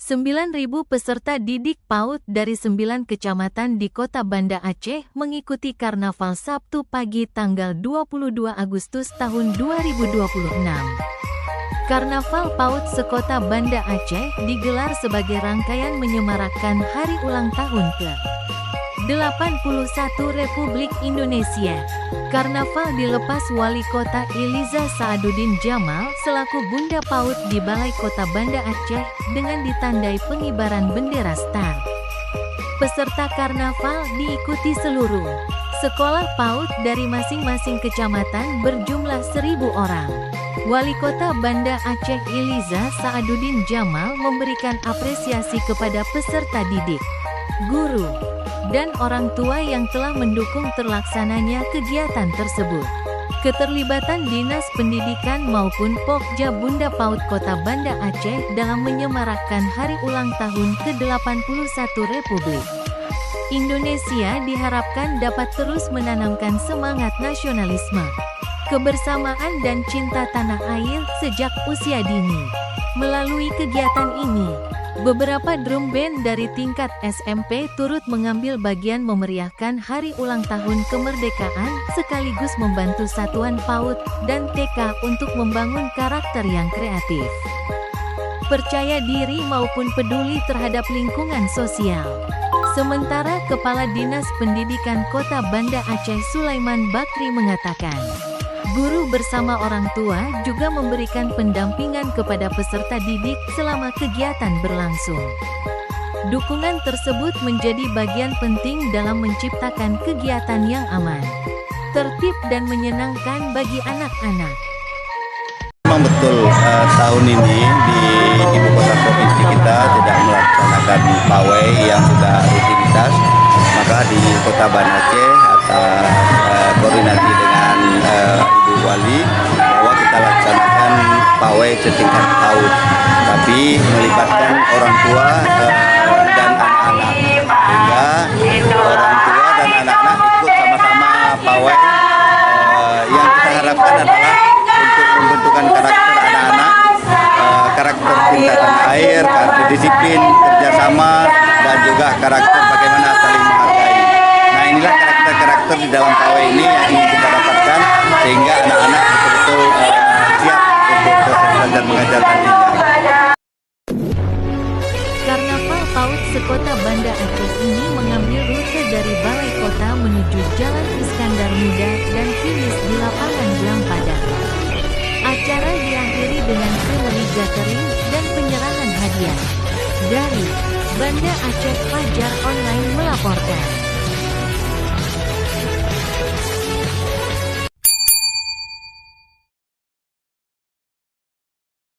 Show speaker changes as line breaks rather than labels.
9.000 peserta didik PAUD dari 9 kecamatan di Kota Banda Aceh mengikuti Karnaval Sabtu pagi tanggal 22 Agustus tahun 2026. Karnaval PAUD sekota Banda Aceh digelar sebagai rangkaian menyemarakkan hari ulang tahun ke-81 Republik Indonesia. Karnaval dilepas Wali Kota Iliza Saaduddin Jamal selaku Bunda PAUD di Balai Kota Banda Aceh dengan ditandai pengibaran bendera STAR. Peserta karnaval diikuti seluruh sekolah PAUD dari masing-masing kecamatan berjumlah 1.000 orang. Wali Kota Banda Aceh Iliza Saaduddin Jamal memberikan apresiasi kepada peserta didik, guru, dan orang tua yang telah mendukung terlaksananya kegiatan tersebut. Keterlibatan Dinas Pendidikan maupun Pokja Bunda PAUD Kota Banda Aceh dalam menyemarakkan hari ulang tahun ke-81 Republik Indonesia diharapkan dapat terus menanamkan semangat nasionalisme, kebersamaan dan cinta tanah air sejak usia dini. Melalui kegiatan ini, beberapa drum band dari tingkat SMP turut mengambil bagian memeriahkan hari ulang tahun kemerdekaan sekaligus membantu satuan PAUD dan TK untuk membangun karakter yang kreatif, percaya diri maupun peduli terhadap lingkungan sosial. Sementara Kepala Dinas Pendidikan Kota Banda Aceh Sulaiman Bakri mengatakan, guru bersama orang tua juga memberikan pendampingan kepada peserta didik selama kegiatan berlangsung. Dukungan tersebut menjadi bagian penting dalam menciptakan kegiatan yang aman, tertib dan menyenangkan bagi anak-anak.
Memang betul tahun ini di ibu kota provinsi kita tidak melaksanakan pawai yang sudah rutinitas, maka di Kota Banda Aceh atas koordinasi dengan Ibu Wali bahwa kita laksanakan pawai setingkat PAUD, tapi melibatkan orang tua dan anak-anak, sehingga orang tua dan anak-anak ikut sama-sama pawai. Yang kita harapkan adalah untuk pembentukan karakter anak-anak, karakter cinta tanah air, karakter disiplin, kerjasama, dan juga karakter bagaimana saling menghargai. Nah, inilah karakter-karakter di dalam pawai ini yang ingin kita dapatkan sehingga anak-anak betul-betul siap untuk proses belajar mengajar nantinya.
Karnaval PAUD sekota Banda Aceh ini mengambil rute dari Balai Kota menuju Jalan Iskandar Muda dan finish di lapangan Blang Padang. Acara diakhiri dengan seremoni gathering dan penyerahan hadiah. Dari Banda Aceh, Fajar Online melaporkan.